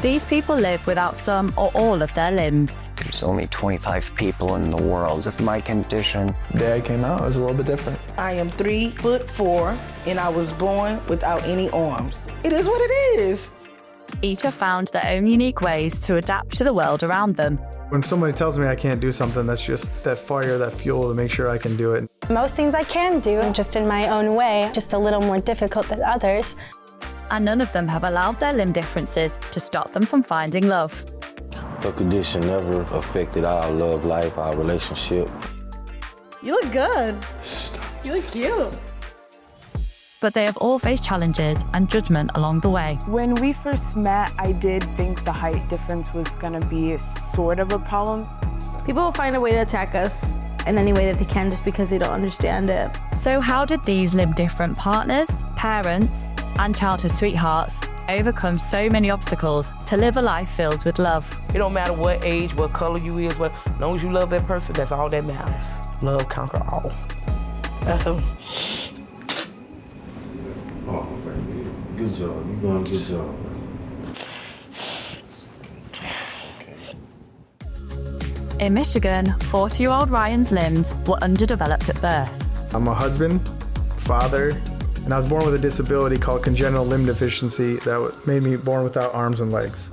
These people live without some or all of their limbs. There's only 25 people in the world with my condition. The day I came out, it was a little bit different. I am 3'4", and I was born without any arms. It is what it is. Each have found their own unique ways to adapt to the world around them. When somebody tells me I can't do something, that's just that fire, that fuel to make sure I can do it. Most things I can do, just in my own way, just a little more difficult than others. And none of them have allowed their limb differences to stop them from finding love. The condition never affected our love life, our relationship. You look good. You look cute. But they have all faced challenges and judgment along the way. When we first met, I did think the height difference was gonna be sort of a problem. People will find a way to attack us in any way that they can just because they don't understand it. So how did these limb-different partners, parents, and childhood sweethearts overcome so many obstacles to live a life filled with love? It don't matter what age, what color you is, as long as you love that person, that's all that matters. Love conquer all. Oh, good job. You're doing a good job. In Michigan, 40-year-old Ryan's limbs were underdeveloped at birth. I'm a husband, father, and I was born with a disability called congenital limb deficiency that made me born without arms and legs.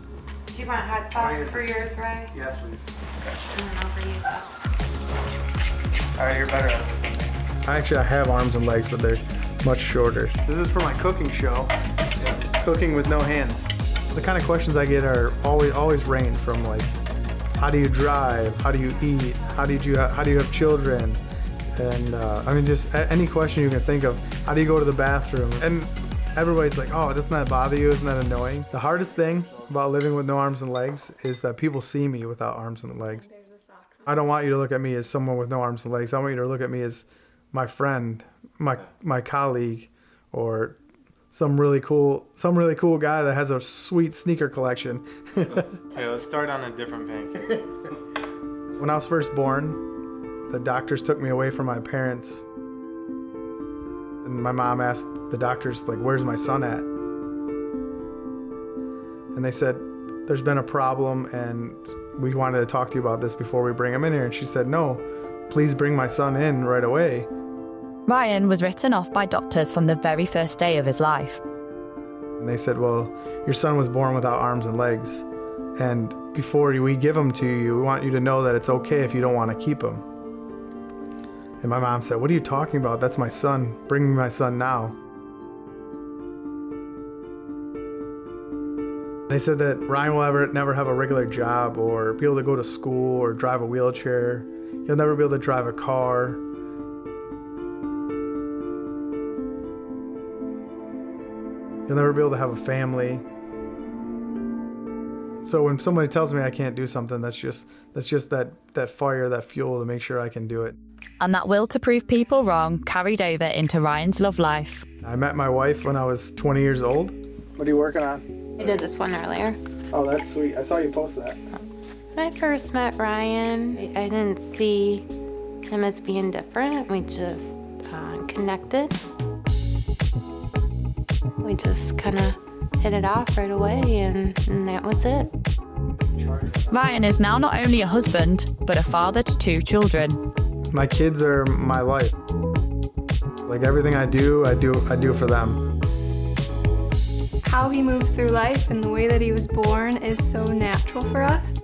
Do you want hot sauce for yours, Ray? Yes, please. And then I'll reuse that. All right, you're better at this than me. I have arms and legs, but they're much shorter. This is for my cooking show. Yes. Cooking with no hands. The kind of questions I get are always range from like, how do you drive? How do you eat? How do you have children? And I mean, just any question you can think of. How do you go to the bathroom? And everybody's like, oh, doesn't that bother you? Isn't that annoying? The hardest thing about living with no arms and legs is that people see me without arms and legs. I don't want you to look at me as someone with no arms and legs. I want you to look at me as my friend, my colleague, or some really cool guy that has a sweet sneaker collection. Hey, let's start on a different pancake. When I was first born, the doctors took me away from my parents. And my mom asked the doctors, like, where's my son at? And they said, there's been a problem and we wanted to talk to you about this before we bring him in here. And she said, no, please bring my son in right away. Ryan was written off by doctors from the very first day of his life. And they said, well, your son was born without arms and legs. And before we give him to you, we want you to know that it's okay if you don't want to keep him. And my mom said, what are you talking about? That's my son. Bring me my son now. They said that Ryan will never have a regular job or be able to go to school or drive a wheelchair. He'll never be able to drive a car. You'll never be able to have a family. So when somebody tells me I can't do something, that's just that fire, that fuel to make sure I can do it. And that will to prove people wrong carried over into Ryan's love life. I met my wife when I was 20 years old. What are you working on? I did this one earlier. Oh, that's sweet. I saw you post that. When I first met Ryan, I didn't see him as being different. We just connected. We just kind of hit it off right away, and that was it. Ryan is now not only a husband, but a father to 2 children. My kids are my life. Like everything I do for them. How he moves through life and the way that he was born is so natural for us.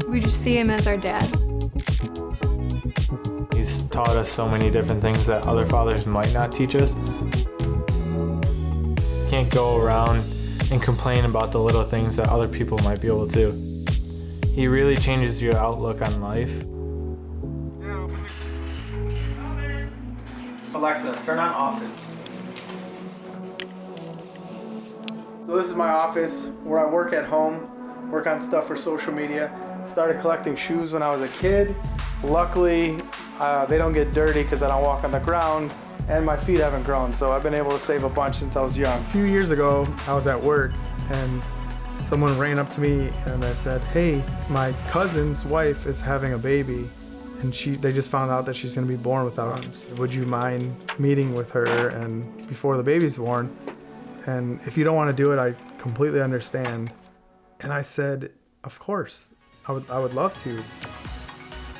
We just see him as our dad. He's taught us so many different things that other fathers might not teach us. Can't go around and complain about the little things that other people might be able to. He really changes your outlook on life. Alexa, turn on office. So this is my office where I work at home, work on stuff for social media. Started collecting shoes when I was a kid. Luckily, they don't get dirty because I don't walk on the ground, and my feet haven't grown, so I've been able to save a bunch since I was young. A few years ago, I was at work, and someone ran up to me and I said, hey, my cousin's wife is having a baby, and they just found out that she's gonna be born without arms. Would you mind meeting with her and before the baby's born, And if you don't want to do it, I completely understand. And I said, of course, I would love to.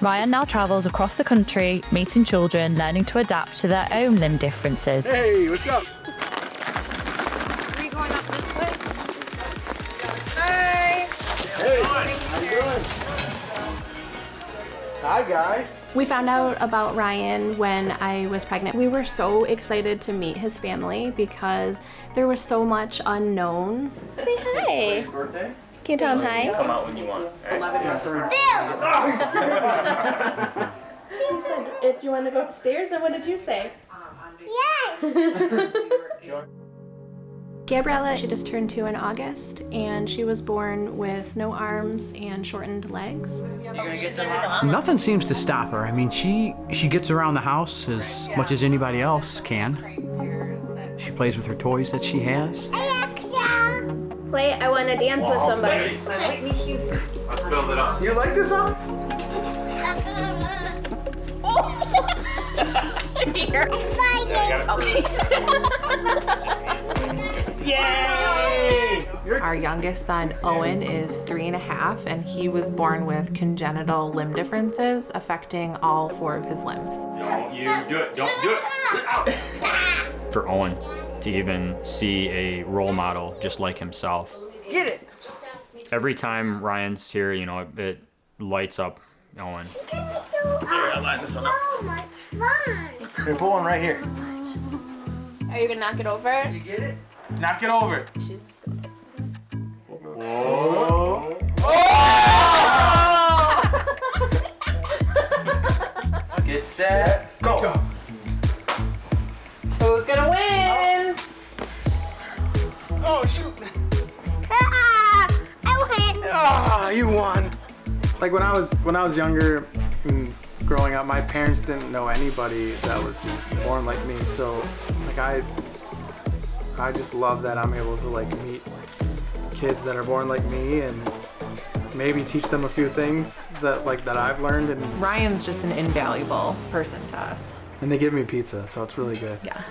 Ryan now travels across the country, meeting children, learning to adapt to their own limb differences. Hey, what's up? Are you going up this way? Hey, how you doing? Hi, guys. We found out about Ryan when I was pregnant. We were so excited to meet his family because there was so much unknown. Say hi. Birthday? Can you tell him hi? Come out when you want. He said, if you want to go upstairs, and what did you say? Yes! Gabriella, she just turned 2 in August, and she was born with no arms and shortened legs. Nothing seems to stop her. I mean, she gets around the house as much as anybody else can. She plays with her toys that she has. Play, I want to dance with somebody. Let's build it up. You like this song? Yay! Our youngest son, Owen, is 3.5, and he was born with congenital limb differences affecting all 4 of his limbs. Don't you do it. Don't do it. Out. For Owen to even see a role model just like himself. Get it. Every time Ryan's here, you know, it lights up Owen. I line this one up. So much fun. Here, pull one right here. Are you gonna knock it over? You get it? Knock it over. Whoa. Get set, go. Who's gonna win? Oh, shoot. I win. Ah, you won. Like when I was younger and growing up, my parents didn't know anybody that was born like me. So like I just love that I'm able to like meet kids that are born like me and maybe teach them a few things that I've learned. And Ryan's just an invaluable person to us. And they give me pizza, so it's really good. Yeah.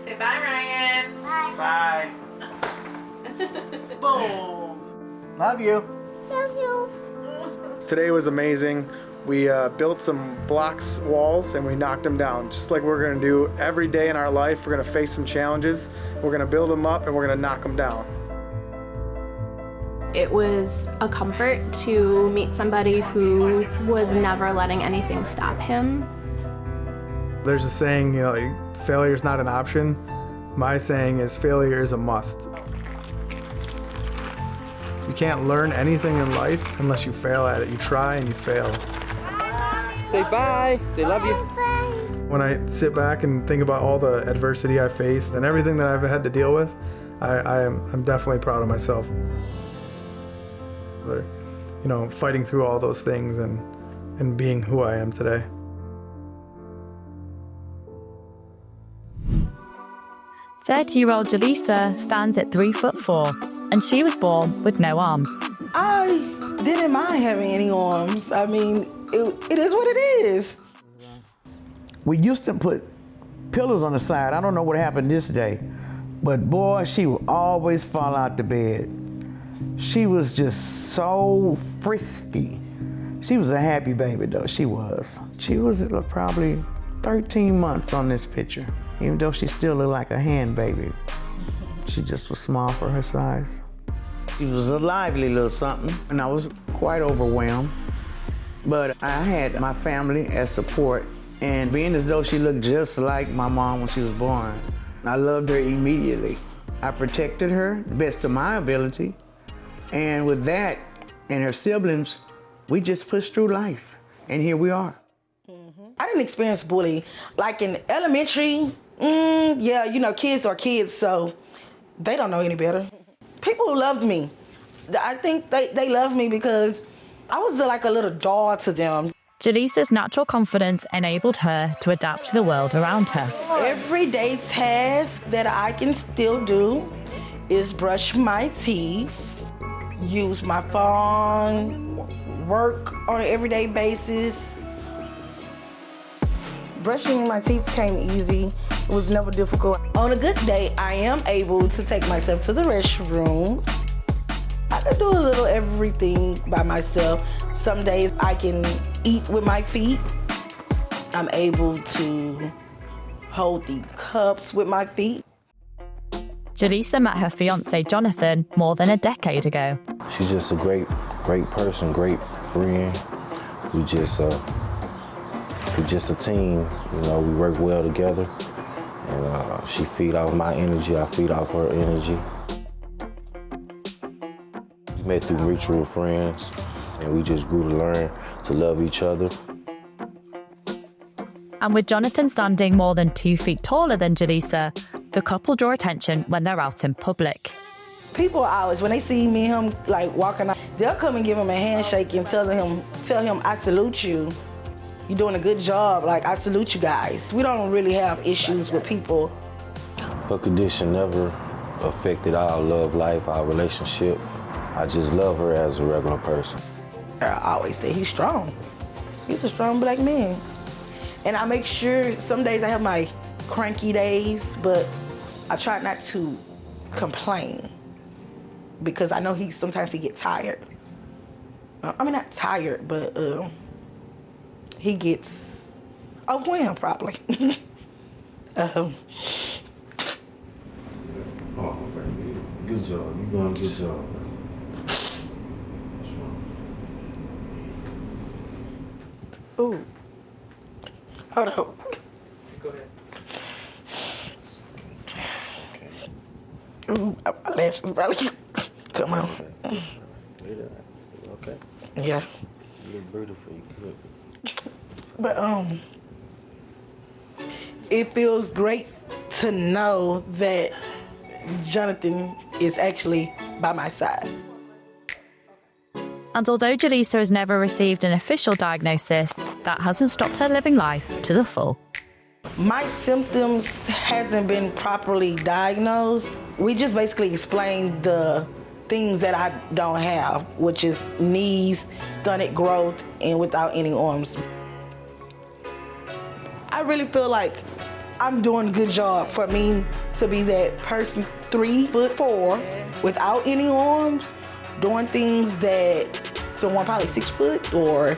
Say bye, Ryan. Bye. Boom. Love you. Love you. Today was amazing. We built some blocks walls and we knocked them down. Just like we're gonna do every day in our life, we're gonna face some challenges, we're gonna build them up and we're gonna knock them down. It was a comfort to meet somebody who was never letting anything stop him. There's a saying, you know, failure is not an option. My saying is failure is a must. You can't learn anything in life unless you fail at it. You try and you fail. Say bye. They love you. When I sit back and think about all the adversity I faced and everything that I've had to deal with, I'm definitely proud of myself. For, you know, fighting through all those things and being who I am today. 30-year-old Jaleesa stands at 3'4", and she was born with no arms. I didn't mind having any arms. I mean, it is what it is. We used to put pillows on the side. I don't know what happened this day, but boy, she would always fall out the bed. She was just so frisky. She was a happy baby though, she was. She was probably 13 months on this picture, even though she still looked like a hand baby. She just was small for her size. She was a lively little something, and I was quite overwhelmed. But I had my family as support, and being as though she looked just like my mom when she was born, I loved her immediately. I protected her the best of my ability, and with that and her siblings, we just pushed through life, and here we are. I didn't experience bullying. Like in elementary, yeah, you know, kids are kids, so they don't know any better. People who loved me, I think they loved me because I was like a little doll to them. Jaleesa's natural confidence enabled her to adapt to the world around her. Everyday task that I can still do is brush my teeth, use my phone, work on an everyday basis, Brushing my teeth came easy. It was never difficult. On a good day, I am able to take myself to the restroom. I can do a little everything by myself. Some days I can eat with my feet. I'm able to hold the cups with my feet. Jaleesa met her fiancé Jonathan more than a decade ago. She's just a great person, great friend. We just a team. You know, we work well together. And she feed off my energy, I feed off her energy. We met through mutual friends, and we just grew to learn to love each other. And with Jonathan standing more than 2 feet taller than Jaleesa, the couple draw attention when they're out in public. People always, when they see me and him like walking out, they'll come and give him a handshake and tell him, I salute you. You're doing a good job. Like, I salute you guys. We don't really have issues with people. Her condition never affected our love life, our relationship. I just love her as a regular person. I always say he's strong. He's a strong black man. And I make sure, some days I have my cranky days, but I try not to complain because I know sometimes he gets tired. I mean, not tired, but he gets overwhelmed probably. Oh, baby. Good job. You're doing a good job. Ooh. Hold on. Go ahead. Ooh, my lashes probably come on. Okay. Yeah. You look beautiful. You good. But it feels great to know that Jonathan is actually by my side. And although Jaleesa has never received an official diagnosis, that hasn't stopped her living life to the full. My symptoms hasn't been properly diagnosed. We just basically explained the things that I don't have, which is knees, stunted growth, and without any arms. I really feel like I'm doing a good job for me to be that person 3'4" without any arms, doing things that someone probably 6 foot or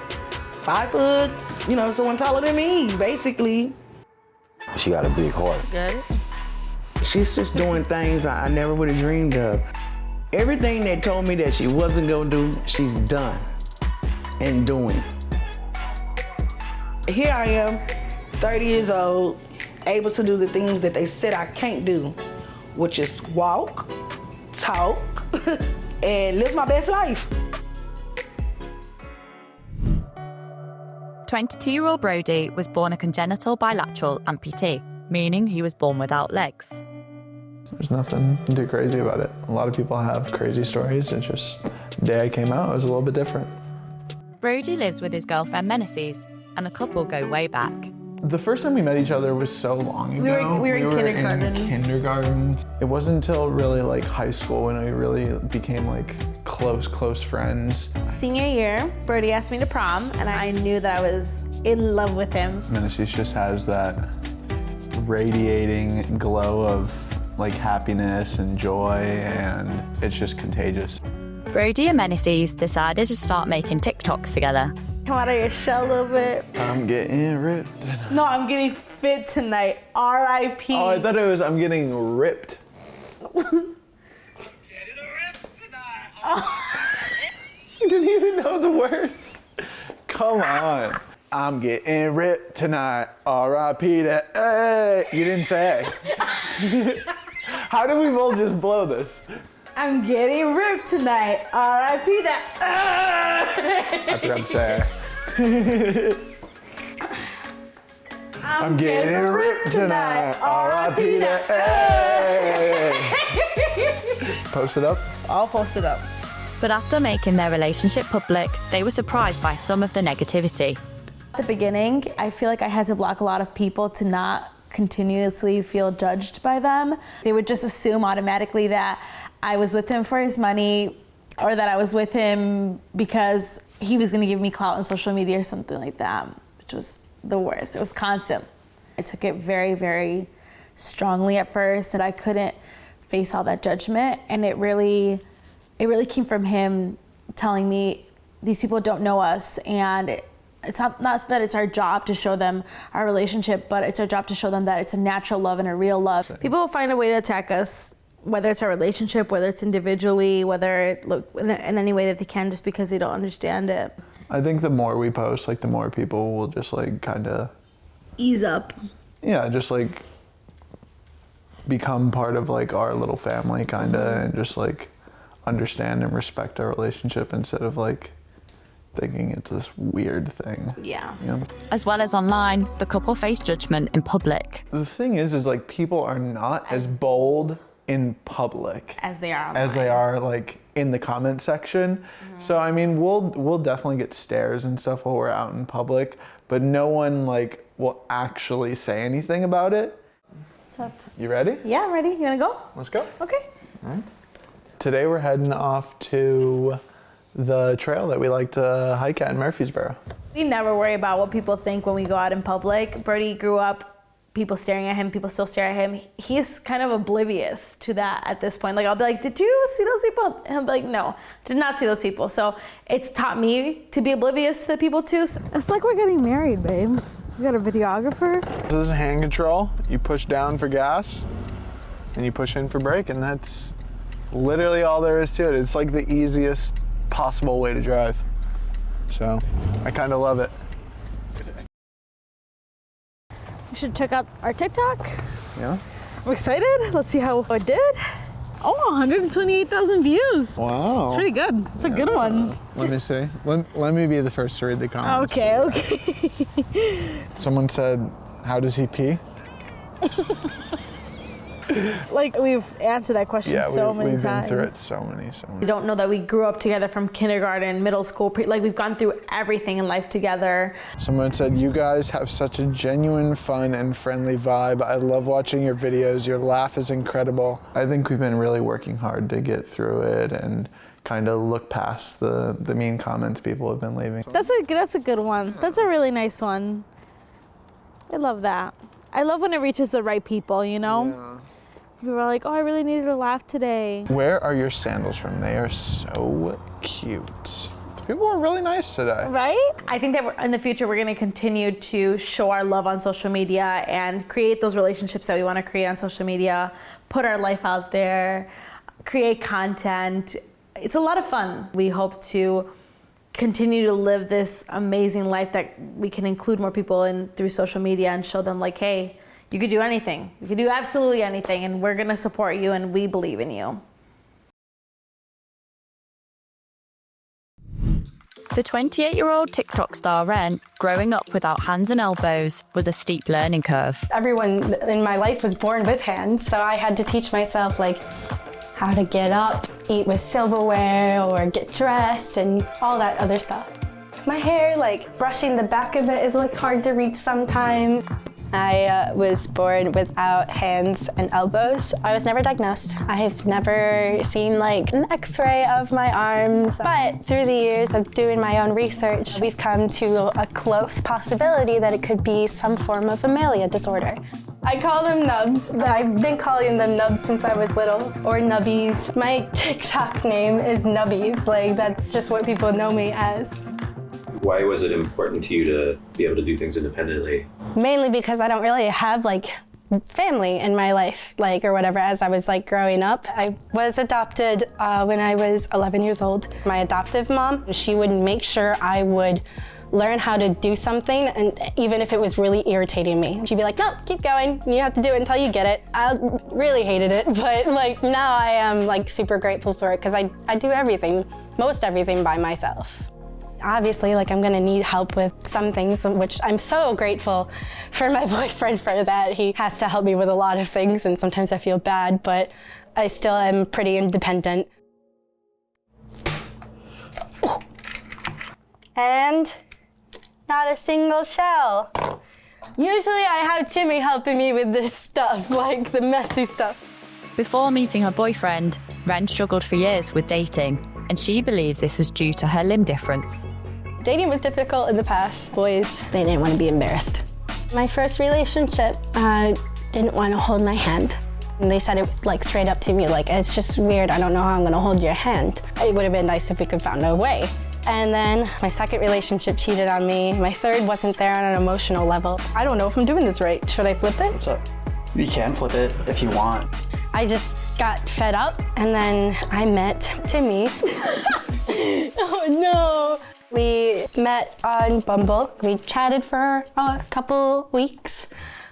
5 foot, you know, someone taller than me, basically. She got a big heart. Got it? She's just doing things I never would have dreamed of. Everything they told me that she wasn't gonna do, she's done and doing. Here I am, 30 years old, able to do the things that they said I can't do, which is walk, talk, and live my best life. 22-year-old Brody was born a congenital bilateral amputee, meaning he was born without legs. There's nothing too crazy about it. A lot of people have crazy stories. It's just the day I came out, it was a little bit different. Brody lives with his girlfriend Menasses, and the couple go way back. The first time we met each other was so long ago. We were in kindergarten. In kindergarten. It wasn't until really like high school when we really became like close friends. Senior year, Brody asked me to prom, and I knew that I was in love with him. Menasses just has that radiating glow of like happiness and joy, and it's just contagious. Brody and Menasses decided to start making TikToks together. Come out of your shell a little bit. I'm getting ripped. No, I'm getting fit tonight. R.I.P. Oh, I thought it was I'm getting ripped. You didn't even know the words. Come on. I'm getting ripped tonight. R.I.P. that. Hey. You didn't say. How did we both just blow this? I'm getting ripped tonight. R.I.P. that. I forgot to say. I'm getting ripped tonight. R.I.P. that. Hey. Post it up? I'll post it up. But after making their relationship public, they were surprised by some of the negativity. At the beginning, I feel like I had to block a lot of people to not continuously feel judged by them. They would just assume automatically that I was with him for his money, or that I was with him because he was gonna give me clout on social media or something like that, which was the worst. It was constant. I took it very, very strongly at first, and I couldn't face all that judgment. And it really came from him telling me, these people don't know us, and it's not that it's our job to show them our relationship, but it's our job to show them that it's a natural love and a real love. People will find a way to attack us, whether it's our relationship, whether it's individually, whether in any way that they can, just because they don't understand it. I think the more we post, like the more people will just like kind of ease up. Yeah, just like become part of like our little family kind of, and just like understand and respect our relationship instead of like thinking it's this weird thing. Yeah. You know? As well as online, the couple faced judgment in public. The thing is like people are not as bold in public as they are online. As they are like in the comment section. So I mean, we'll definitely get stares and stuff while we're out in public, but no one like will actually say anything about it. What's up? You ready? Yeah, I'm ready. You wanna go? Let's go. Okay. All right. Today we're heading off to the trail that we like to hike at in Murfreesboro. We never worry about what people think when we go out in public. Brody grew up people staring at him, people still stare at him. He's kind of oblivious to that at this point. Like I'll be like, did you see those people? And he'll be like, no, did not see those people. So it's taught me to be oblivious to the people too. So it's like we're getting married, babe. We got a videographer. This is hand control. You push down for gas and you push in for brake, and that's literally all there is to it. It's like the easiest possible way to drive. So I kind of love it. You should check out our TikTok. Yeah. I'm excited. Let's see how it did. Oh, 128,000 views. Wow. It's pretty good. It's a good one. Let me see. Let me be the first to read the comments. Okay. Someone said, how does he pee? Like, we've answered that question so many times. Yeah, we've been through it so many. We don't know that we grew up together from kindergarten, middle school, like we've gone through everything in life together. Someone said, you guys have such a genuine, fun, and friendly vibe. I love watching your videos. Your laugh is incredible. I think we've been really working hard to get through it and kind of look past the mean comments people have been leaving. That's a good one. That's a really nice one. I love that. I love when it reaches the right people, you know? Yeah. People are like, oh, I really needed to laugh today. Where are your sandals from? They are so cute. People are really nice today. Right? I think that in the future, we're gonna continue to show our love on social media and create those relationships that we wanna create on social media, put our life out there, create content. It's a lot of fun. We hope to continue to live this amazing life that we can include more people in through social media and show them like, hey, you could do anything. You could do absolutely anything, and we're gonna support you, and we believe in you. For 28-year-old TikTok star Ren, growing up without hands and elbows was a steep learning curve. Everyone in my life was born with hands, so I had to teach myself like how to get up, eat with silverware, or get dressed, and all that other stuff. My hair, like brushing the back of it is like hard to reach sometimes. I was born without hands and elbows. I was never diagnosed. I've never seen like an x-ray of my arms, but through the years of doing my own research, we've come to a close possibility that it could be some form of Amelia disorder. I call them nubs. I've been calling them nubs since I was little, or nubbies. My TikTok name is Nubbies, like that's just what people know me as. Why was it important to you to be able to do things independently? Mainly because I don't really have like family in my life, like or whatever, as I was like growing up. I was adopted when I was 11 years old. My adoptive mom, she would make sure I would learn how to do something, and even if it was really irritating me. She'd be like, no, keep going. You have to do it until you get it. I really hated it, but like now I am like super grateful for it because I do everything, most everything by myself. Obviously, like I'm gonna need help with some things, which I'm so grateful for my boyfriend for that. He has to help me with a lot of things, and sometimes I feel bad, but I still am pretty independent. And not a single shell. Usually I have Timmy helping me with this stuff, like the messy stuff. Before meeting her boyfriend, Ren struggled for years with dating, and she believes this was due to her limb difference. Dating was difficult in the past. Boys, they didn't want to be embarrassed. My first relationship didn't want to hold my hand. And they said it like straight up to me, like, it's just weird, I don't know how I'm gonna hold your hand. It would have been nice if we could found a way. And then my second relationship cheated on me. My third wasn't there on an emotional level. I don't know if I'm doing this right. Should I flip it? What's up? You can flip it if you want. I just got fed up and then I met Timmy. Oh no. We met on Bumble. We chatted for a couple weeks.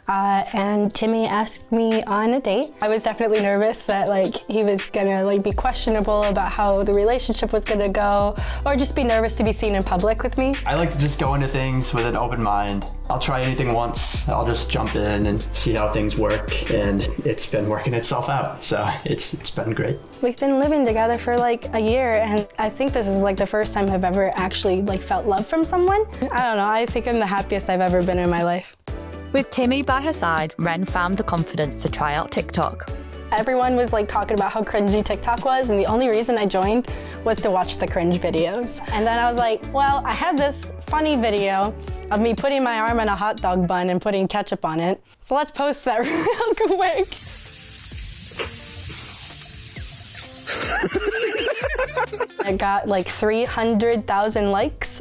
And Timmy asked me on a date. I was definitely nervous that like he was gonna like be questionable about how the relationship was gonna go, or just be nervous to be seen in public with me. I like to just go into things with an open mind. I'll try anything once. I'll just jump in and see how things work, and it's been working itself out. So it's been great. We've been living together for like a year, and I think this is like the first time I've ever actually like felt love from someone. I don't know, I think I'm the happiest I've ever been in my life. With Timmy by her side, Ren found the confidence to try out TikTok. Everyone was like talking about how cringy TikTok was, and the only reason I joined was to watch the cringe videos. And then I was like, well, I have this funny video of me putting my arm in a hot dog bun and putting ketchup on it. So let's post that real quick. I got like 300,000 likes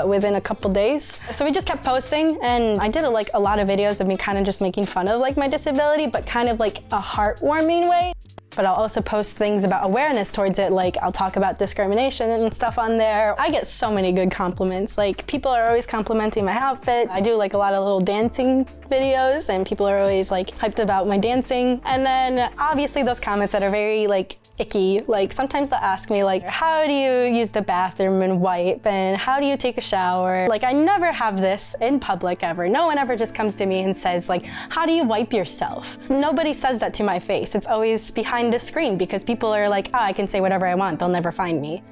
within a couple days. So we just kept posting, and I did like a lot of videos of me kind of just making fun of like my disability, but kind of like a heartwarming way. But I'll also post things about awareness towards it, like I'll talk about discrimination and stuff on there. I get so many good compliments. Like people are always complimenting my outfit. I do like a lot of little dancing videos, and people are always like hyped about my dancing. And then obviously those comments that are very like icky, like sometimes they'll ask me like, how do you use the bathroom and wipe, and how do you take a shower? Like I never have this in public ever. No one ever just comes to me and says like, how do you wipe yourself? Nobody says that to my face. It's always behind a screen, because people are like, oh, I can say whatever I want, they'll never find me.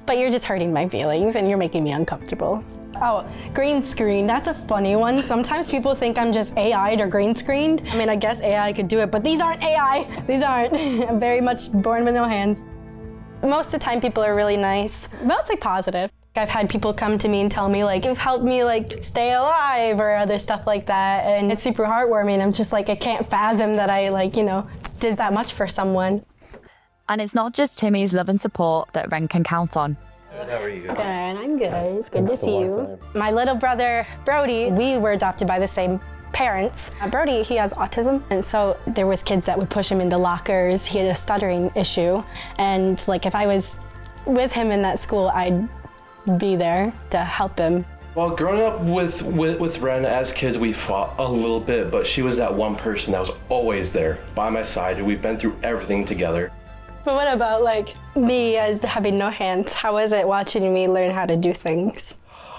But you're just hurting my feelings and you're making me uncomfortable. Oh, green screen, that's a funny one. Sometimes people think I'm just AI'd or green screened. I mean, I guess AI could do it, but these aren't AI. These aren't. I'm very much born with no hands. Most of the time people are really nice, mostly positive. I've had people come to me and tell me like, you've helped me like stay alive or other stuff like that. And it's super heartwarming. I'm just like, I can't fathom that I like, you know, did that much for someone. And it's not just Timmy's love and support that Ren can count on. How are you? Good, I'm good. It's good to see you. My little brother, Brody, we were adopted by the same parents. Brody, he has autism, and so there was kids that would push him into lockers. He had a stuttering issue, and like if I was with him in that school, I'd be there to help him. Well, growing up with Ren as kids, we fought a little bit, but she was that one person that was always there by my side. We've been through everything together. But what about like me as having no hands? How was it watching me learn how to do things?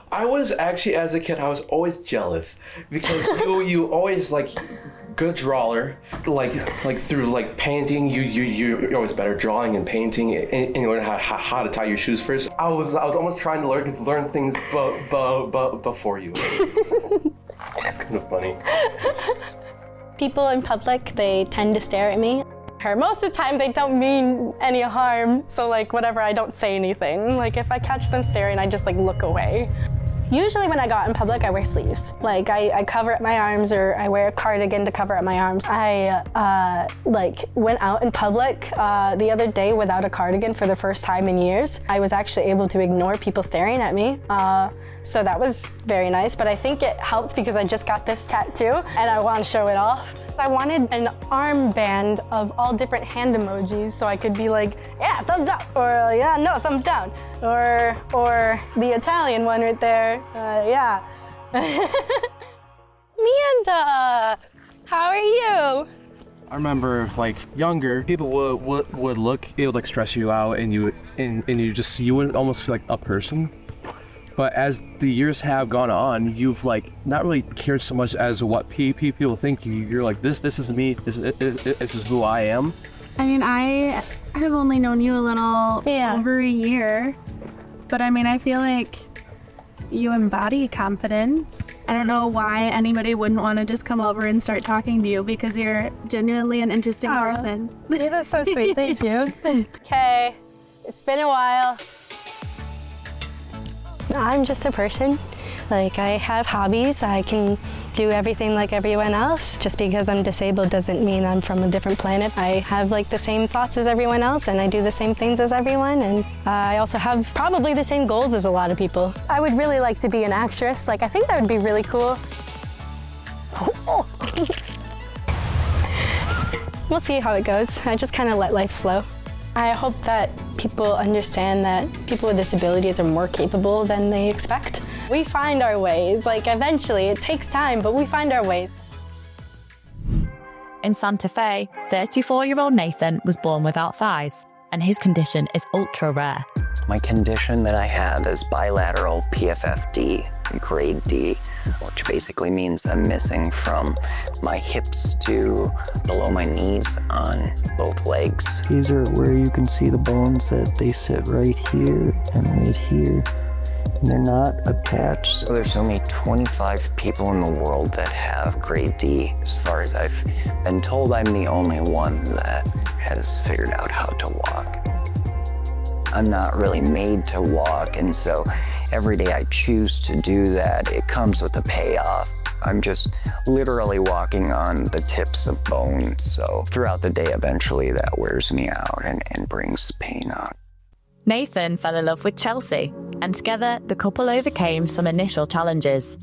I was actually, as a kid, I was always jealous because you always like good drawer, like through like painting, you're always better drawing and painting, and you learn how to tie your shoes first. I was almost trying to learn things before you. It's kind of funny. People in public, they tend to stare at me. Most of the time they don't mean any harm, so like whatever, I don't say anything. Like if I catch them staring, I just like look away. Usually when I go out in public, I wear sleeves. Like I cover up my arms, or I wear a cardigan to cover up my arms. I like went out in public the other day without a cardigan for the first time in years. I was actually able to ignore people staring at me. So that was very nice, but I think it helped because I just got this tattoo and I want to show it off. I wanted an armband of all different hand emojis so I could be like, yeah, thumbs up, or yeah, no, thumbs down, or the Italian one right there, yeah. Amanda, how are you? I remember, like younger, people would look, it would like stress you out, and you wouldn't almost feel like a person. But as the years have gone on, you've like not really cared so much as what people think. You're like, this is me. This is who I am. I mean, I have only known you a little over a year, but I mean, I feel like you embody confidence. I don't know why anybody wouldn't want to just come over and start talking to you, because you're genuinely an interesting person. That's so sweet. Thank you. Okay, it's been a while. I'm just a person. Like, I have hobbies. I can do everything like everyone else. Just because I'm disabled doesn't mean I'm from a different planet. I have like the same thoughts as everyone else, and I do the same things as everyone, and I also have probably the same goals as a lot of people. I would really like to be an actress. Like, I think that would be really cool. We'll see how it goes. I just kind of let life flow. I hope that people understand that people with disabilities are more capable than they expect. We find our ways. Like, eventually, it takes time, but we find our ways. In Santa Fe, 34-year-old Nathan was born without thighs, and his condition is ultra rare. My condition that I have is bilateral PFFD, grade D, which basically means I'm missing from my hips to below my knees on both legs. These are where you can see the bones that they sit right here and right here. And they're not attached. So there's only 25 people in the world that have grade D. As far as I've been told, I'm the only one that has figured out how to walk. I'm not really made to walk, and so every day I choose to do that. It comes with a payoff. I'm just literally walking on the tips of bones, so throughout the day, eventually that wears me out and brings pain out. Nathan fell in love with Chelsea, and together the couple overcame some initial challenges.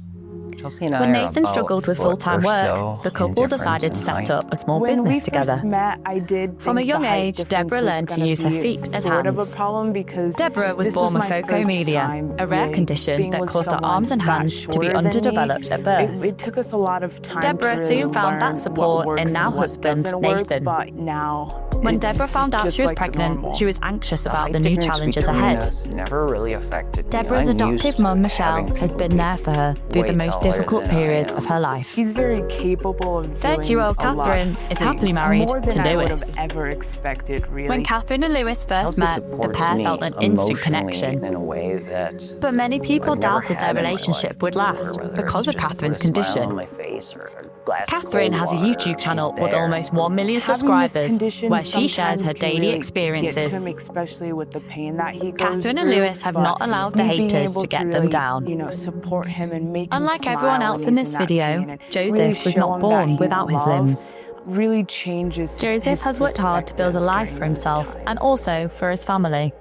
Chelsea and I When are Nathan about struggled with foot full-time or work, so the in couple difference decided in to set height. up a small When business we together. first met, I did From a think young the height age, difference Deborah was learned to gonna use her be feet as sort of hands. a problem because Deborah was this born with my first phocomelia, time a rare really condition being that with caused her someone arms and that hands to be shorter than me. underdeveloped at birth. It took us a lot of time Deborah to soon really found that learn support what in works now and what husband, doesn't work, Nathan. but now When it's Deborah found out just she was like pregnant, normal. she was anxious about height the new difference challenges between ahead. us never really affected me. Deborah's I'm adoptive used to mum, Michelle, having has people been there for her through way the most taller difficult than I periods am. of her life. He's very capable of doing 30-year-old a lot of Catherine is happily things, married more than to I would have Lewis. ever expected, really. When Catherine and Lewis first Chelsea met, the supports pair me felt an instant emotionally connection. in a way that But many people I've never doubted had their in my relationship life would before, last whether because it's of just to Catherine's put a smile condition. on my face or a glass of Catherine cold has a water, YouTube channel she's with there. almost 1 million Having this subscribers condition where she shares sometimes her can daily really get to experiences. him, especially with the pain that he goes Catherine and through, Lewis have but not allowed the me being haters able to get them really, down. You know, support him and make him Unlike smile everyone when else in he's this that video, pain and Joseph really was show not him born that he's without his loved, limbs. really changes Joseph his has worked hard to build a life for himself and also for his family.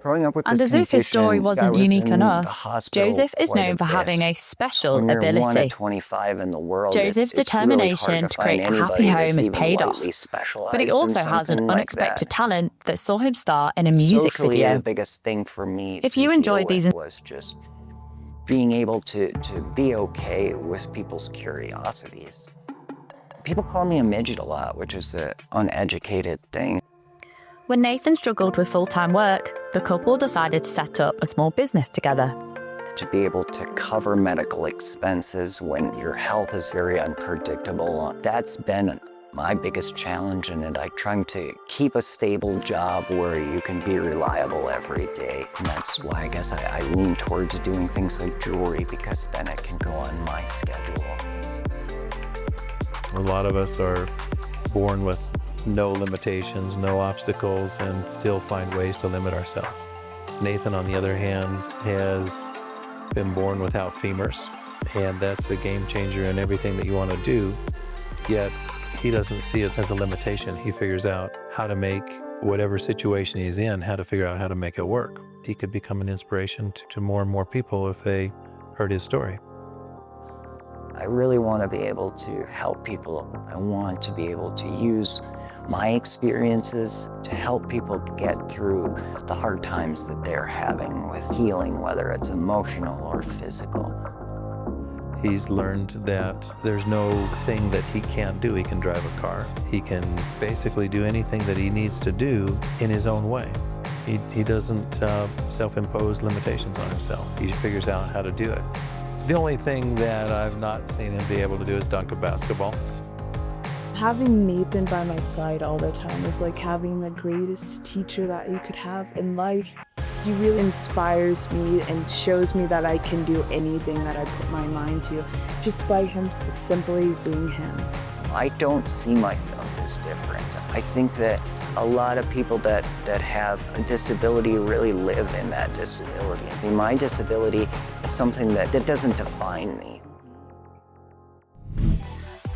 Growing up with And this as if his story condition, wasn't I was unique in enough, the hospital Joseph is quite known a for bit. having a special When you're one ability. of 25 in the world, Joseph's it's really hard determination to find create a happy anybody home that's has even paid off. lightly specialized But he in also has an something like unexpected that. talent that saw him star in a music Socially, video. the biggest thing for me If to you enjoyed deal these with was just being able to be okay with people's curiosities. People call me a midget a lot, which is the uneducated thing. When Nathan struggled with full-time work, the couple decided to set up a small business together. To be able to cover medical expenses when your health is very unpredictable, that's been my biggest challenge in it. I'm trying to keep a stable job where you can be reliable every day. And that's why I guess I lean towards doing things like jewelry, because then I can go on my schedule. A lot of us are born with no limitations, no obstacles, and still find ways to limit ourselves. Nathan, on the other hand, has been born without femurs, and that's a game changer in everything that you want to do, yet he doesn't see it as a limitation. He figures out how to make whatever situation he's in, how to figure out how to make it work. He could become an inspiration to more and more people if they heard his story. I really want to be able to help people. I want to be able to use my experiences to help people get through the hard times that they're having with healing, whether it's emotional or physical. He's learned that there's no thing that he can't do. He can drive a car. He can basically do anything that he needs to do in his own way. He doesn't self-impose limitations on himself. He figures out how to do it. The only thing that I've not seen him be able to do is dunk a basketball. Having Nathan by my side all the time is like having the greatest teacher that you could have in life. He really inspires me and shows me that I can do anything that I put my mind to, just by him simply being him. I don't see myself as different. I think that a lot of people that have a disability really live in that disability. I mean, my disability is something that doesn't define me.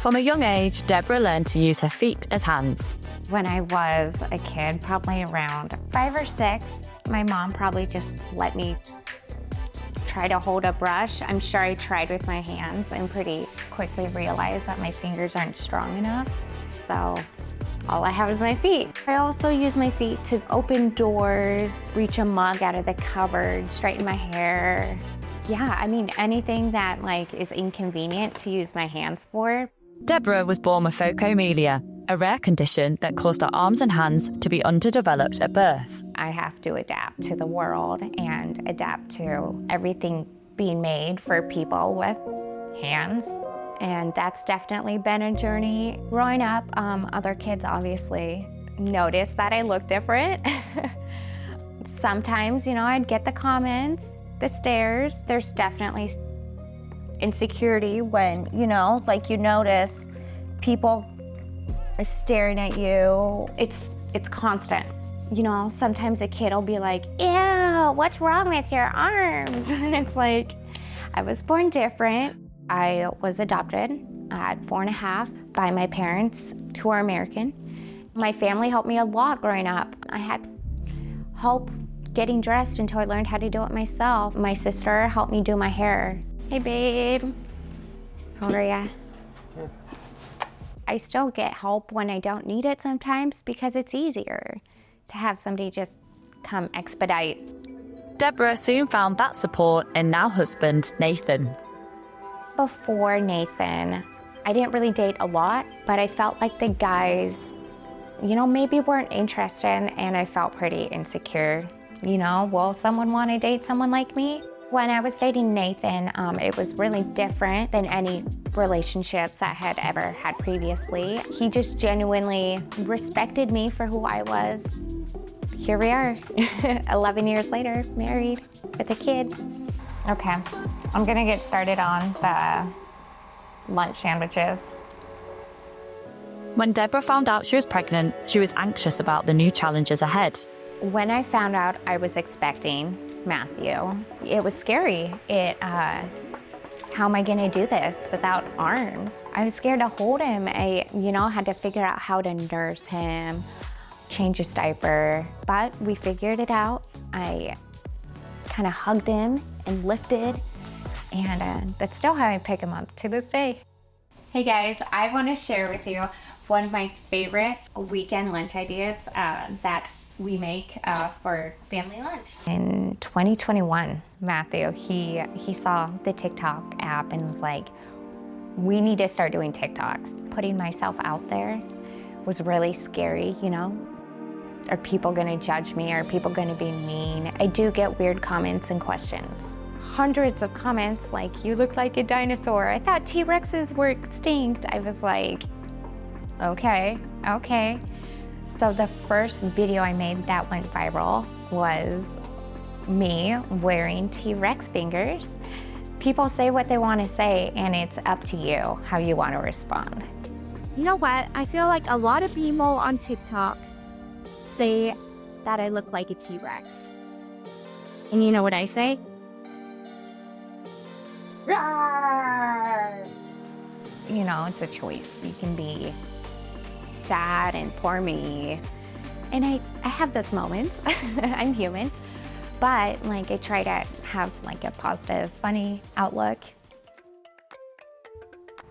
From a young age, Deborah learned to use her feet as hands. When I was a kid, probably around 5 or 6, my mom probably just let me try to hold a brush. I'm sure I tried with my hands and pretty quickly realized that my fingers aren't strong enough. So all I have is my feet. I also use my feet to open doors, reach a mug out of the cupboard, straighten my hair. Yeah, I mean, anything that is inconvenient to use my hands for. Deborah was born with phocomelia, a rare condition that caused her arms and hands to be underdeveloped at birth. I have to adapt to the world and adapt to everything being made for people with hands. And that's definitely been a journey. Growing up, other kids obviously noticed that I look different. Sometimes, I'd get the comments, the stares. There's definitely insecurity when, you notice people are staring at you. It's constant. Sometimes a kid will be like, ew, what's wrong with your arms? And it's like, I was born different. I was adopted at 4.5 by my parents, who are American. My family helped me a lot growing up. I had help getting dressed until I learned how to do it myself. My sister helped me do my hair. Hey, babe. How are ya? I still get help when I don't need it sometimes because it's easier to have somebody just come expedite. Deborah soon found that support in now husband, Nathan. Before Nathan, I didn't really date a lot, but I felt like the guys, maybe weren't interested, and I felt pretty insecure. Will someone want to date someone like me? When I was dating Nathan, it was really different than any relationships I had ever had previously. He just genuinely respected me for who I was. Here we are, 11 years later, married with a kid. Okay, I'm gonna get started on the lunch sandwiches. When Deborah found out she was pregnant, she was anxious about the new challenges ahead. When I found out I was expecting Matthew, it was scary. How am I gonna do this without arms? I was scared to hold him. I, had to figure out how to nurse him, change his diaper, but we figured it out. I kind of hugged him and lifted, and that's still how I pick him up to this day. Hey guys, I want to share with you one of my favorite weekend lunch ideas that we make for family lunch. In 2021, Matthew, he saw the TikTok app and was like, we need to start doing TikToks. Putting myself out there was really scary, Are people gonna judge me? Are people gonna be mean? I do get weird comments and questions. Hundreds of comments like, you look like a dinosaur. I thought T-Rexes were extinct. I was like, okay. So the first video I made that went viral was me wearing T-Rex fingers. People say what they want to say, and it's up to you how you want to respond. You know what? I feel like a lot of people on TikTok say that I look like a T-Rex. And you know what I say? Rawr! It's a choice. You can be sad and poor me. And I have those moments. I'm human. But I try to have a positive, funny outlook.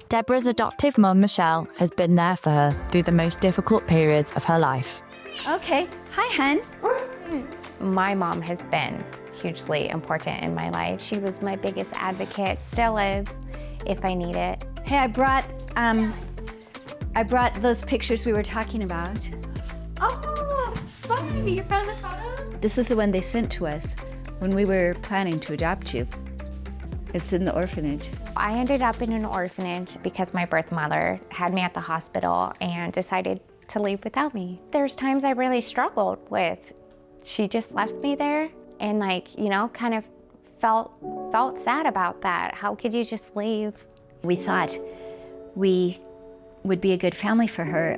Deborah's adoptive mum, Michelle, has been there for her through the most difficult periods of her life. Okay. Hi, hun. My mom has been hugely important in my life. She was my biggest advocate, still is, if I need it. Hey, I brought those pictures we were talking about. Oh, fun! You found the photos? This is the one they sent to us when we were planning to adopt you. It's in the orphanage. I ended up in an orphanage because my birth mother had me at the hospital and decided to leave without me. There's times I really struggled with, she just left me there and kind of felt sad about that. How could you just leave? We thought we would be a good family for her,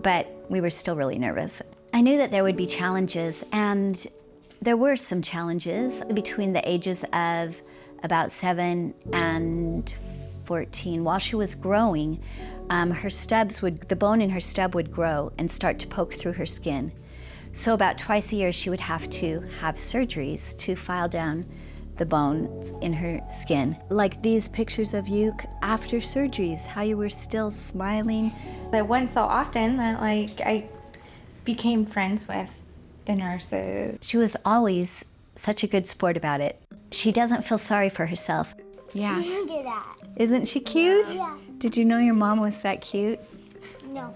but we were still really nervous. I knew that there would be challenges, and there were some challenges between the ages of about 7 and 14, while she was growing, the bone in her stub would grow and start to poke through her skin. So about twice a year, she would have to have surgeries to file down the bones in her skin. Like these pictures of you after surgeries, how you were still smiling. It went so often that I became friends with the nurses. She was always such a good sport about it. She doesn't feel sorry for herself. Yeah. Look at that. Isn't she cute? Yeah. Did you know your mom was that cute? No.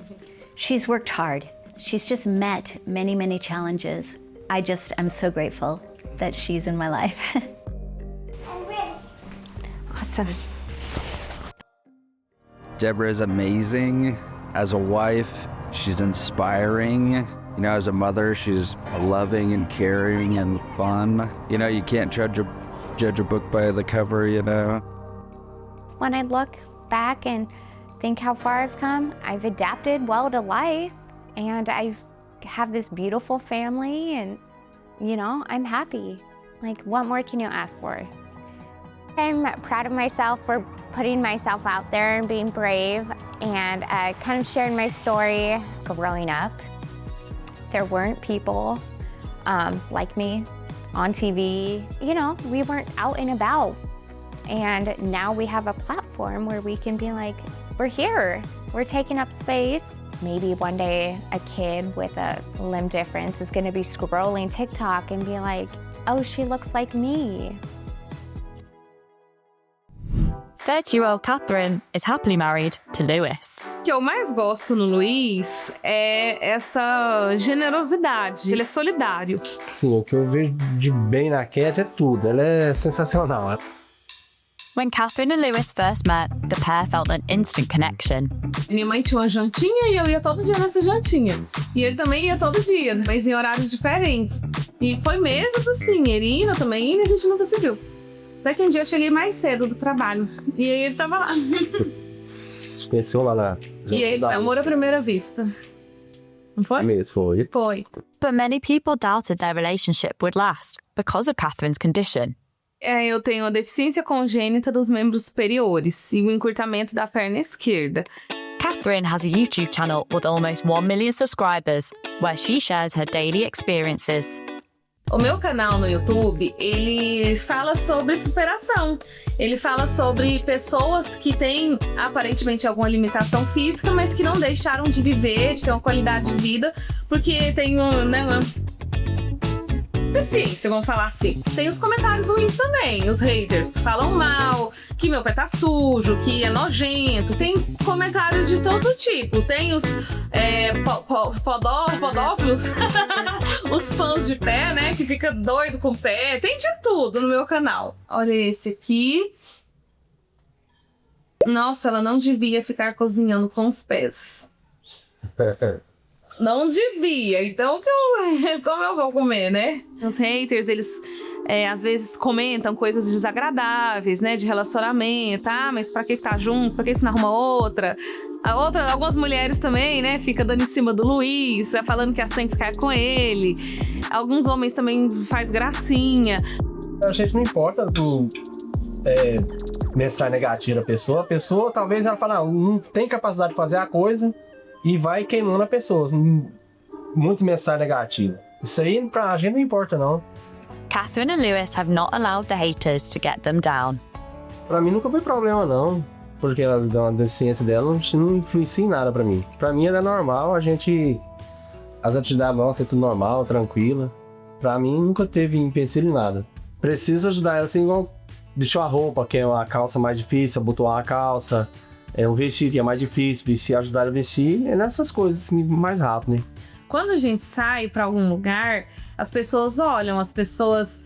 She's worked hard. She's just met many, many challenges. I'm so grateful that she's in my life. Awesome. Deborah is amazing. As a wife, she's inspiring. You know, as a mother, she's loving and caring and fun. You know, you can't judge a book by the cover, you know. When I look back and think how far I've come, I've adapted well to life, and I have this beautiful family, and, you know, I'm happy. Like, what more can you ask for? I'm proud of myself for putting myself out there and being brave, and kind of sharing my story. Growing up, there weren't people like me on TV. You know, we weren't out and about. And now we have a platform where we can be like, we're here, we're taking up space. Maybe one day a kid with a limb difference is gonna be scrolling TikTok and be like, oh, she looks like me. 30-year-old Catherine is happily married to Lewis. O que eu mais gosto no Luiz é essa generosidade. Ele é solidário. Sim, o que eu vejo de bem na Cat é tudo. Ela é sensacional. When Catherine and Lewis first met, the pair felt an instant connection. Minha mãe tinha uma jantinha e eu ia todo dia nessa jantinha. E ele também ia todo dia, mas em horários diferentes. E foi meses assim, ele indo também, e a gente nunca se viu. Até que um dia eu cheguei mais cedo do trabalho. E aí ele tava lá. Se conheceu lá na... E aí, amor à primeira vista. Não foi? Foi. Foi. But many people doubted their relationship would last because of Catherine's condition. Eu tenho a deficiência congênita dos membros superiores e o encurtamento da perna esquerda. Catherine has a YouTube channel with almost 1 million subscribers, where she shares her daily experiences. O meu canal no YouTube, ele fala sobre superação. Ele fala sobre pessoas que têm aparentemente alguma limitação física, mas que não deixaram de viver, de ter uma qualidade de vida, porque tem uma deficiência, vamos falar assim. Tem os comentários ruins também, os haters que falam mal, que meu pé tá sujo, que é nojento. Tem comentário de todo tipo. Tem os podófilos, os fãs de pé, né, que fica doido com o pé. Tem de tudo no meu canal. Olha esse aqui. Nossa, ela não devia ficar cozinhando com os pés. Não devia, então como eu vou comer, né? Os haters, eles às vezes comentam coisas desagradáveis, né? De relacionamento, mas pra que tá junto? Pra que você não arruma outra? Algumas mulheres também, né? Fica dando em cima do Luiz, falando que elas têm que ficar com ele. Alguns homens também faz gracinha. A gente não importa mensagem negativa da pessoa. A pessoa, talvez ela fala, não tem capacidade de fazer a coisa. E vai queimando a pessoa. Muito mensagem negativa. Isso aí pra gente não importa, não. Catherine and Lewis have not allowed the haters to get them down. Pra mim nunca foi problema, não. Porque a deficiência dela não influencia em nada pra mim. Pra mim ela é normal, as atividades nossas é tudo normal, tranquila. Pra mim nunca teve empecilho em nada. Preciso ajudar ela assim, igual deixou a roupa, que é uma calça mais difícil, abotoar a calça. Um vestido que é mais difícil, ajudar a vestir, é nessas coisas assim, mais rápido, né? Quando a gente sai pra algum lugar, as pessoas olham, as pessoas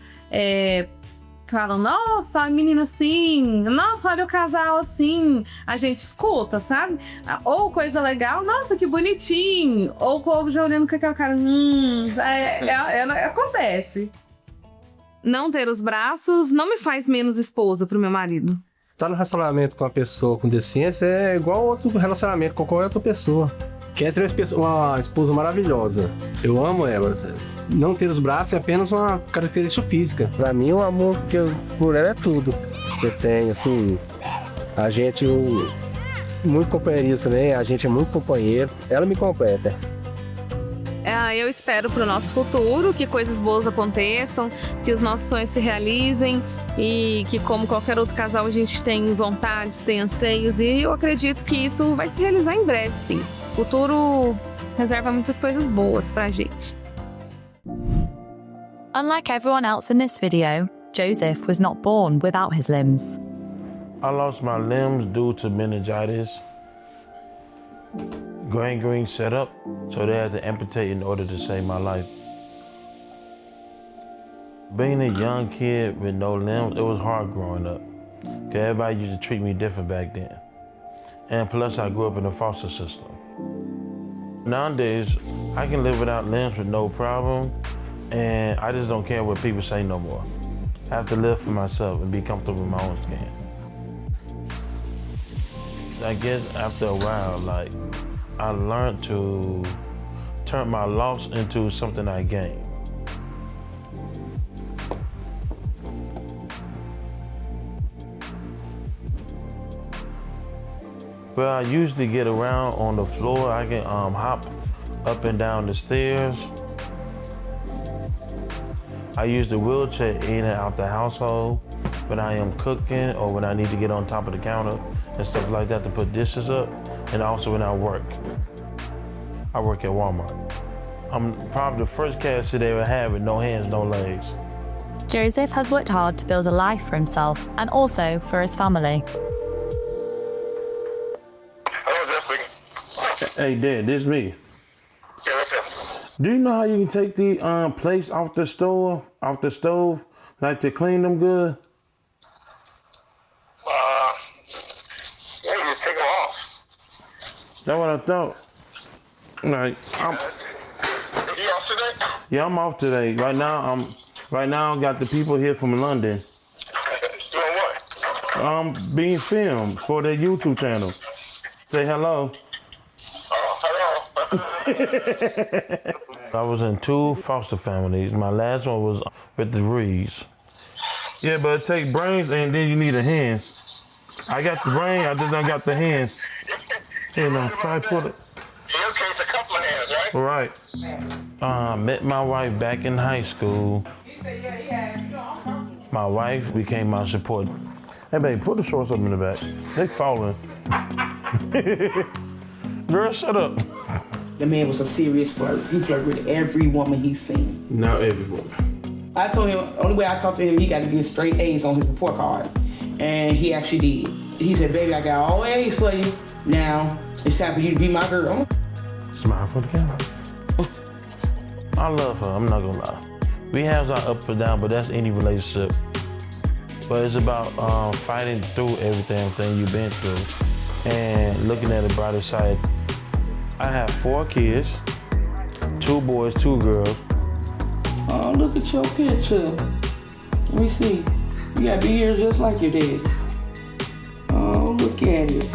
falam, nossa, a menina assim, nossa, olha o casal assim. A gente escuta, sabe? Ou coisa legal, nossa, que bonitinho. Ou o povo já olhando com aquela cara, acontece. Não ter os braços não me faz menos esposa pro meu marido. Estar no relacionamento com uma pessoa com deficiência é igual outro relacionamento com qualquer outra pessoa. Quer ter uma esposa maravilhosa. Eu amo ela. Não ter os braços é apenas uma característica física. Pra mim, o amor por ela é tudo. Eu tenho, assim, A gente, muito companheirismo também, a gente é muito companheiro. Ela me completa. Eu espero para o nosso futuro que coisas boas aconteçam, que os nossos sonhos se realizem e que, como qualquer outro casal, a gente tem vontades, tem anseios e eu acredito que isso vai se realizar em breve, sim. O futuro reserva muitas coisas boas pra gente. Unlike everyone else in this video, Joseph was not born without his limbs. I lost my limbs due to meningitis. Gangrene set up, so they had to amputate in order to save my life. Being a young kid with no limbs, it was hard growing up. 'Cause everybody used to treat me different back then. And plus I grew up in a foster system. Nowadays, I can live without limbs with no problem, and I just don't care what people say no more. I have to live for myself and be comfortable in my own skin. I guess after a while, like, I learned to turn my loss into something I gained. Well, I usually get around on the floor. I can hop up and down the stairs. I use the wheelchair in and out the household when I am cooking or when I need to get on top of the counter and stuff like that to put dishes up, and also when I work. I work at Walmart. I'm probably the first cashier they ever had with no hands, no legs. Joseph has worked hard to build a life for himself and also for his family. Hey, Dad, this is me. Yeah, what's up? Do you know how you can take the plates off the stove, like to clean them good? Yeah, you just take them off. That's what I thought. Like, You off today? yeah, I'm off today. Right now, I got the people here from London. Doing what? Being filmed for their YouTube channel. Say hello. I was in 2 foster families. My last one was with the Reeds. Yeah, but it takes brains and then you need the hands. I got the brain, I just don't got the hands. You know, try to put it. In your case, a couple of hands, right? Right. Met my wife back in high school. My wife became my support. Hey, babe, put the shorts up in the back. They falling. Girl, shut up. The man was a serious flirt. He flirted with every woman he's seen. Not every woman. I told him, only way I talked to him, he got to get straight A's on his report card. And he actually did. He said, baby, I got all A's for you. Now, it's time for you to be my girl. Smile for the camera. I love her, I'm not gonna lie. We have our ups and downs, but that's any relationship. But it's about fighting through everything you've been through and looking at the brighter side. I have 4 kids, 2 boys, 2 girls. Oh, look at your picture. Let me see. You got big ears just like your dad. Oh, look at it.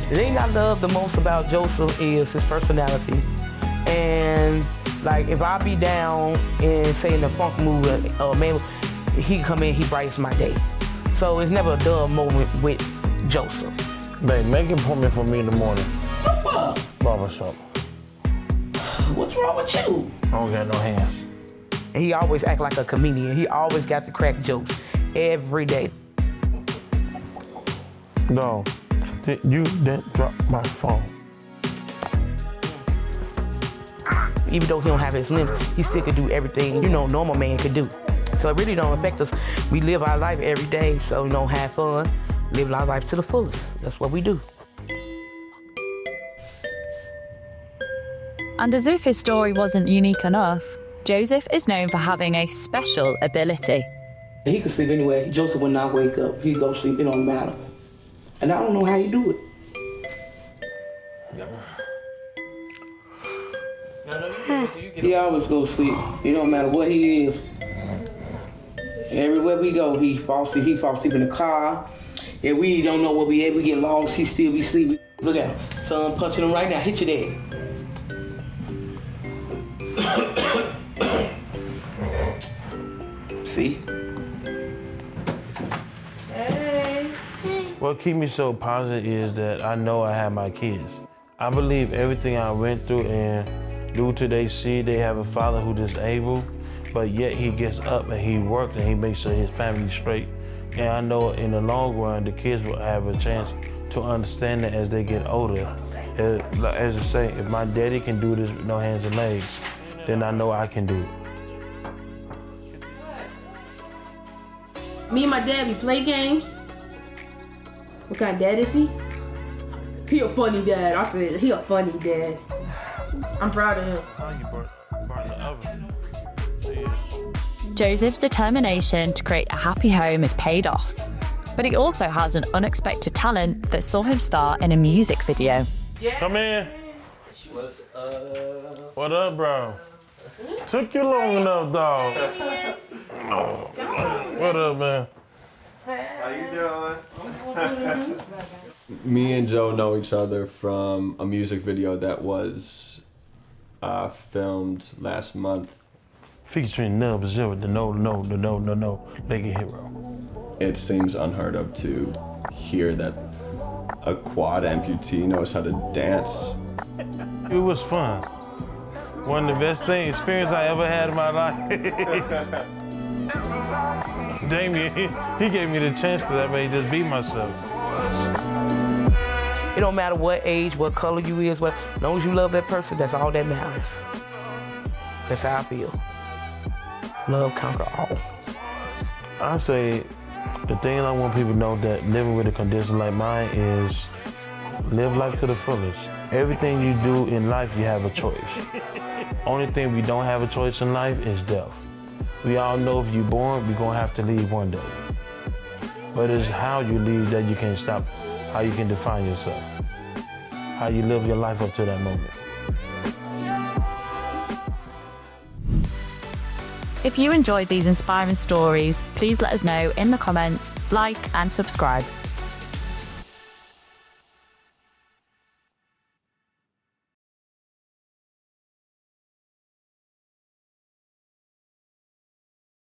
The thing I love the most about Joseph is his personality. And like if I be down and say in the funk mood, man, he come in, he brightens my day. So it's never a dull moment with Joseph. Babe, make an appointment for me in the morning. What for? Barbershop. What's wrong with you? I don't got no hands. He always act like a comedian. He always got the crack jokes every day. No, you didn't drop my phone. Even though he don't have his limbs, he still could do everything, you know, normal man could do. So it really don't affect us. We live our life every day, so, you know, have fun, live our life to the fullest. That's what we do. And as if his story wasn't unique enough, Joseph is known for having a special ability. He could sleep anyway. Joseph would not wake up. He'd go sleep, it don't matter. And I don't know how he do it. He always go sleep. It don't matter what he is. Everywhere we go, he falls asleep. He falls asleep in the car. If we don't know where we at, we get lost, he still be sleeping. Look at him. Son punching him right now. Hit your dad. See? Hey. What keeps me so positive is that I know I have my kids. I believe everything I went through, and due to they see they have a father who's disabled, but yet he gets up and he works and he makes sure his family's straight. And I know in the long run, the kids will have a chance to understand that as they get older. As I say, if my daddy can do this with no hands and legs, then I know I can do it. Me and my dad, we play games. What kind of dad is he? He a funny dad. I said, he a funny dad. I'm proud of him. Joseph's determination to create a happy home is paid off, but he also has an unexpected talent that saw him star in a music video. Come in. What's up? What up, bro? Took you long enough, dog. What up, man? How you doing? Me and Joe know each other from a music video that was filmed last month. Featuring Nub Zero, the no, Naked Hero. It seems unheard of to hear that a quad amputee knows how to dance. It was fun. One of the best experience I ever had in my life. Damien, he gave me the chance to just be myself. It don't matter what age, what color you is, as long as you love that person, that's all that matters. That's how I feel. Love conquer all. I say the thing I want people to know that living with a condition like mine is live life to the fullest. Everything you do in life, you have a choice. Only thing we don't have a choice in life is death. We all know if you're born, we're gonna have to leave one day. But it's how you leave that you can't stop, how you can define yourself, how you live your life up to that moment. If you enjoyed these inspiring stories, please let us know in the comments, like and subscribe.